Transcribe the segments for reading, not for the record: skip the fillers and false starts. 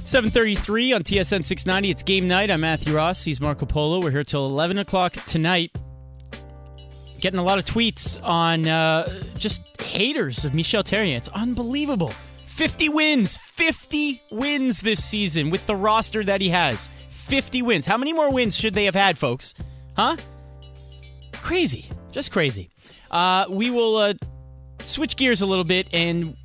7:33 on TSN 690. It's game night. I'm Matthew Ross. He's Marco Polo. We're here till 11 o'clock tonight. Getting a lot of tweets on just haters of Michel Therrien. It's unbelievable. 50 wins. 50 wins this season with the roster that he has. 50 wins. How many more wins should they have had, folks? Huh? Crazy. Just crazy. We will switch gears a little bit and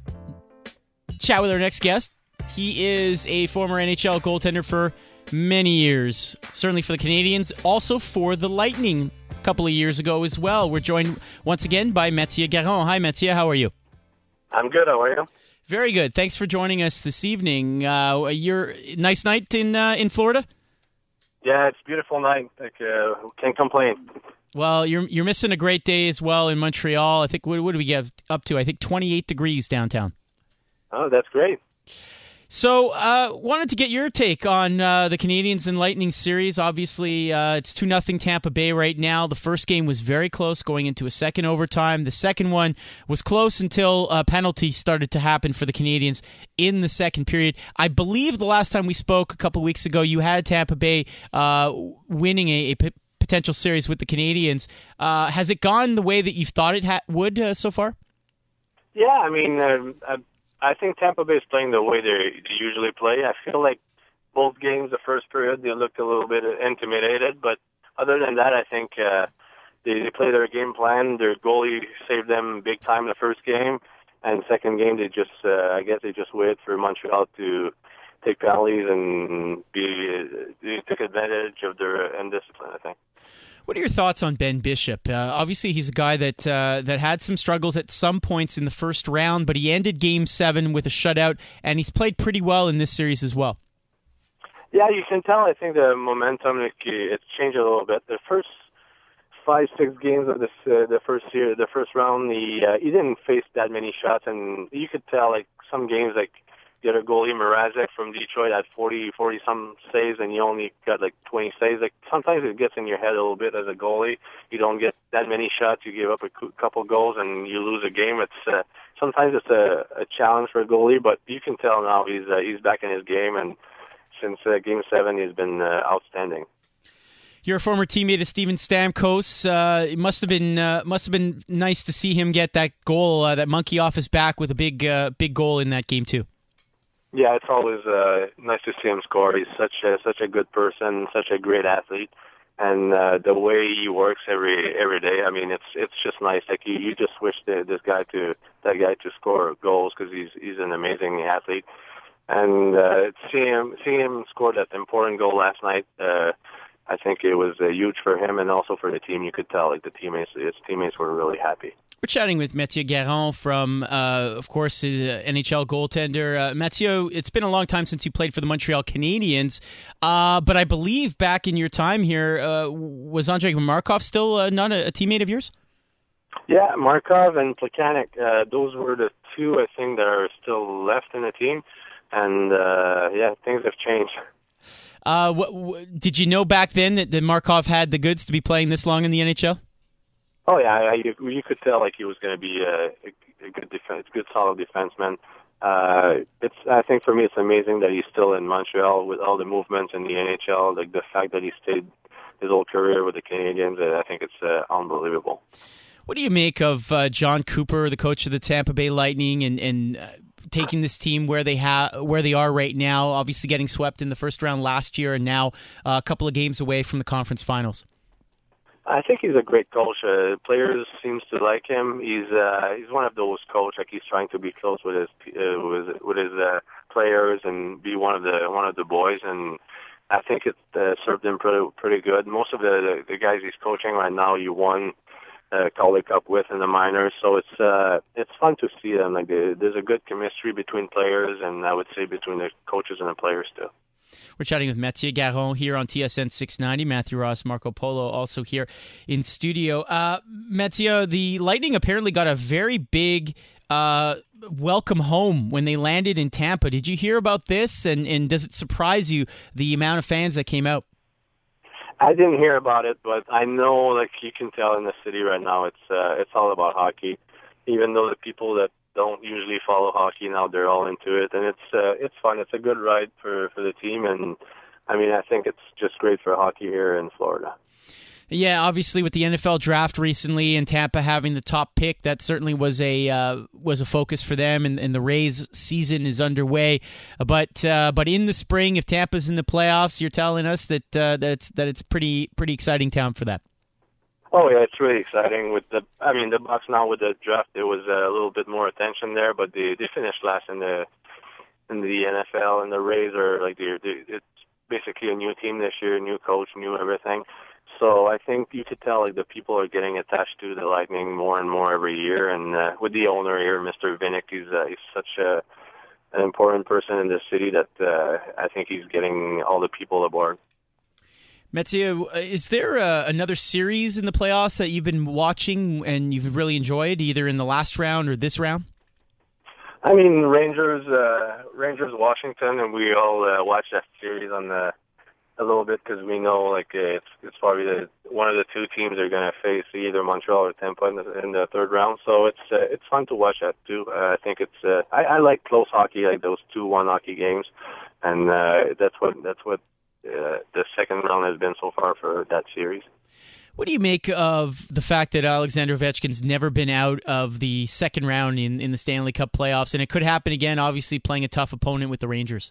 chat with our next guest. He is a former NHL goaltender for many years, certainly for the Canadiens, also for the Lightning a couple of years ago as well. We're joined once again by Mathieu Garon. Hi, Mathieu. How are you? I'm good. How are you? Very good. Thanks for joining us this evening. Your nice night in Florida? Yeah, it's a beautiful night. Can't complain. Well, you're missing a great day as well in Montreal. I think what do we get up to? I think 28 degrees downtown. Oh, that's great. So, wanted to get your take on the Canadiens and Lightning series. Obviously, it's 2-0 Tampa Bay right now. The first game was very close going into a second overtime. The second one was close until penalties started to happen for the Canadiens in the second period. I believe the last time we spoke a couple weeks ago, you had Tampa Bay winning a potential series with the Canadiens. Has it gone the way that you thought it would so far? Yeah, I mean, I think Tampa Bay is playing the way they usually play. I feel like both games, the first period, they looked a little bit intimidated. But other than that, I think they played their game plan. Their goalie saved them big time the first game. And second game, they just, I guess they just waited for Montreal to take penalties and they took advantage of their indiscipline, I think. What are your thoughts on Ben Bishop? Obviously, he's a guy that had some struggles at some points in the first round, but he ended Game 7 with a shutout, and he's played pretty well in this series as well. Yeah, you can tell. I think the momentum it's changed a little bit. The first 5-6 games of the first round, he didn't face that many shots, and you could tell like some games like. The other goalie, Mrazek from Detroit, had 40-some saves, and you only got like 20 saves. Like sometimes it gets in your head a little bit as a goalie. You don't get that many shots, you give up a couple goals, and you lose a game. It's sometimes it's a challenge for a goalie, but you can tell now he's back in his game, and since Game 7, he's been outstanding. You're a former teammate of Steven Stamkos. It must have been nice to see him get that goal, that monkey off his back with a big goal in that game too. Yeah, it's always nice to see him score. He's such a good person, such a great athlete, and the way he works every day. I mean, it's just nice. Like you just wish that guy to score goals because he's an amazing athlete. And seeing him score that important goal last night, I think it was huge for him and also for the team. You could tell like his teammates were really happy. We're chatting with Mathieu Garon from, of course, NHL goaltender. Mathieu, it's been a long time since you played for the Montreal Canadiens, but I believe back in your time here, was Andrei Markov still not a teammate of yours? Yeah, Markov and Plekanec, those were the two, I think, that are still left in the team, and yeah, things have changed. Did you know back then that Markov had the goods to be playing this long in the NHL? Oh yeah, you could tell like he was going to be a good solid defenseman. I think for me it's amazing that he's still in Montreal with all the movements in the NHL. Like the fact that he stayed his whole career with the Canadiens, I think it's unbelievable. What do you make of John Cooper, the coach of the Tampa Bay Lightning, and taking this team where they are right now? Obviously, getting swept in the first round last year, and now a couple of games away from the conference finals. I think he's a great coach. Players seems to like him. He's one of those coaches like he's trying to be close with his players and be one of the boys. And I think it served him pretty good. Most of the guys he's coaching right now, you won Calder Cup with in the minors, so it's fun to see them. Like there's a good chemistry between players, and I would say between the coaches and the players too. We're chatting with Mathieu Garon here on TSN 690. Matthew Ross, Marco Polo also here in studio. Mathieu, the Lightning apparently got a very big welcome home when they landed in Tampa. Did you hear about this, and does it surprise you the amount of fans that came out? I didn't hear about it, but I know, like you can tell in the city right now, it's all about hockey. Even though the people that don't usually follow hockey. Now they're all into it, and it's fun. It's a good ride for the team, and I mean, I think it's just great for hockey here in Florida. Yeah, obviously with the NFL draft recently and Tampa having the top pick, that certainly was a focus for them, and the Rays season is underway. But in the spring, if Tampa's in the playoffs, you're telling us that it's pretty exciting time for that. Oh yeah, it's really exciting. The Bucks now with the draft, there was a little bit more attention there, but they finished last in the NFL, and the Rays are like it's basically a new team this year, new coach, new everything. So I think you could tell like the people are getting attached to the Lightning more and more every year. And with the owner here, Mr. Vinnick, he's such an important person in this city that I think he's getting all the people aboard. Mathieu, is there another series in the playoffs that you've been watching and you've really enjoyed, either in the last round or this round? I mean, Rangers, Washington, and we all watch that series on a little bit because we know like it's probably one of the two teams they're going to face, either Montreal or Tampa in the third round. So it's fun to watch that too. I think I like close hockey, like those 2-1 hockey games, and that's what the second round has been so far for that series. What do you make of the fact that Alexander Ovechkin's never been out of the second round in the Stanley Cup playoffs, and it could happen again, obviously playing a tough opponent with the Rangers?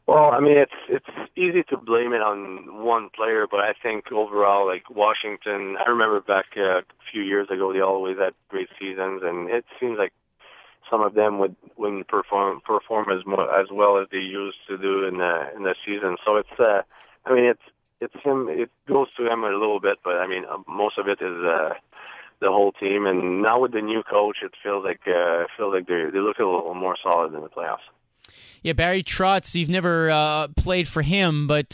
Well, I mean, it's easy to blame it on one player, but I think overall, like Washington, I remember back a few years ago, they always had great seasons, and it seems like some of them wouldn't perform as well as they used to do in the season. So it's him. It goes to him a little bit, but I mean, most of it is the whole team. And now with the new coach, it feels like they look a little more solid in the playoffs. Yeah, Barry Trotz, you've never played for him, but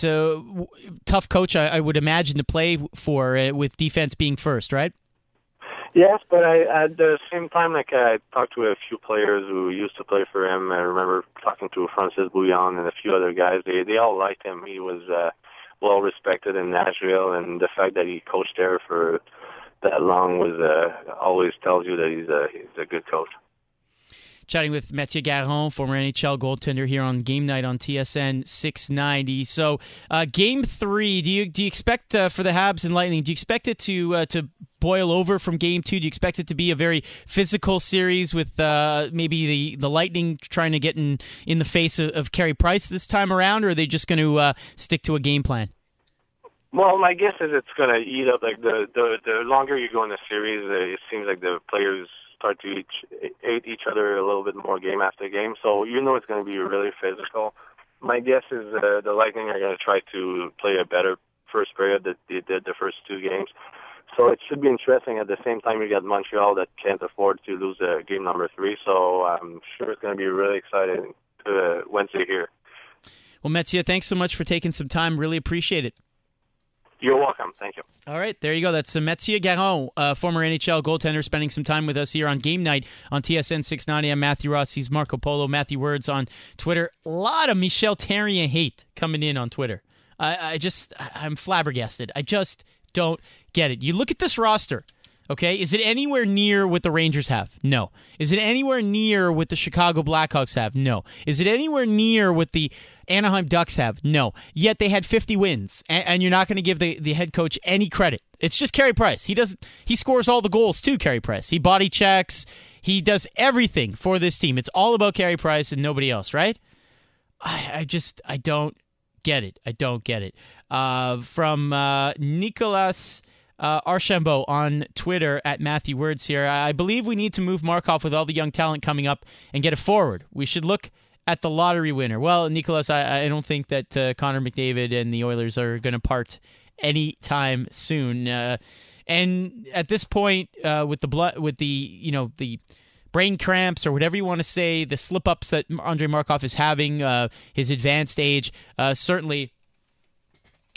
tough coach, I would imagine, to play for with defense being first, right? Yes, but at the same time, like I talked to a few players who used to play for him. I remember talking to Francis Bouillon and a few other guys. They all liked him. He was well respected in Nashville, and the fact that he coached there for that long was always tells you that he's a good coach. Chatting with Mathieu Garon, former NHL goaltender, here on Game Night on TSN 690. So, Game 3, do you expect for the Habs and Lightning? Do you expect it to boil over from Game 2? Do you expect it to be a very physical series with maybe the Lightning trying to get in the face of Carey Price this time around, or are they just going to stick to a game plan? Well, my guess is it's going to eat up. Like the longer you go in the series, it seems like the players start to hate each other a little bit more game after game. So it's going to be really physical. My guess is the Lightning are going to try to play a better first period that they did the first two games. So it should be interesting. At the same time, you got Montreal that can't afford to lose game number 3. So I'm sure it's going to be really exciting Wednesday here. Well, Mathieu, thanks so much for taking some time. Really appreciate it. You're welcome. Thank you. All right, there you go. That's Mathieu Garon, former NHL goaltender, spending some time with us here on Game Night on TSN 690. I'm Matthew Ross. He's Marco Polo. Matthew Words on Twitter. A lot of Michel Therrien hate coming in on Twitter. I'm flabbergasted. I just don't get it. You look at this roster, okay? Is it anywhere near what the Rangers have? No. Is it anywhere near what the Chicago Blackhawks have? No. Is it anywhere near what the Anaheim Ducks have? No. Yet they had 50 wins, and you're not going to give the head coach any credit. It's just Carey Price. He scores all the goals too, Carey Price. He body checks. He does everything for this team. It's all about Carey Price and nobody else, right? I don't get it. I don't get it. From Nicolas Archambault on Twitter at Matthew Words here. I believe we need to move Markov with all the young talent coming up and get it forward. We should look at the lottery winner. Well, Nicholas, I don't think that Connor McDavid and the Oilers are going to part anytime soon. And at this point, with the brain cramps or whatever you want to say, the slip-ups that Andrei Markov is having, his advanced age, certainly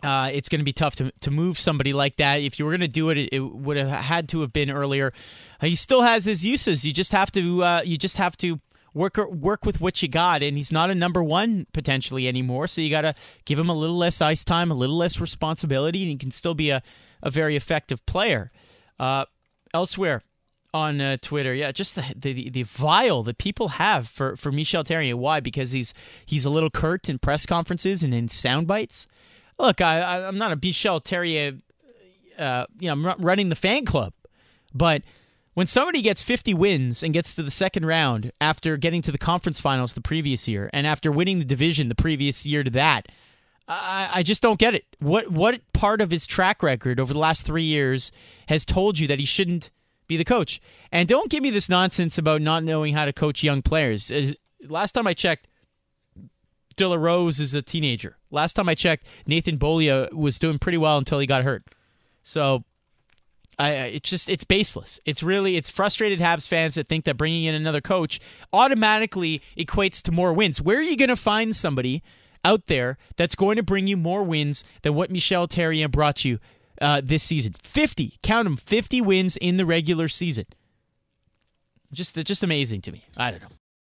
it's going to be tough to move somebody like that. If you were going to do it, it would have had to have been earlier. He still has his uses. You just have to work with what you got, and he's not a number one potentially anymore. So you got to give him a little less ice time, a little less responsibility, and he can still be a very effective player. Elsewhere on Twitter. Yeah, just the vile that people have for Michel Therrien. Why? Because he's a little curt in press conferences and in sound bites. Look, I'm not a Michel Therrien. I'm not running the fan club, but when somebody gets 50 wins and gets to the second round after getting to the conference finals the previous year and after winning the division the previous year to that, I just don't get it. What part of his track record over the last 3 years has told you that he shouldn't be the coach? And don't give me this nonsense about not knowing how to coach young players. Last time I checked, De La Rose is a teenager. Last time I checked, Nathan Beaulieu was doing pretty well until he got hurt. So it's baseless. It's frustrated Habs fans that think that bringing in another coach automatically equates to more wins. Where are you going to find somebody out there that's going to bring you more wins than what Michel Therrien brought you this season? 50, count them, 50 wins in the regular season. Just amazing to me. I don't know.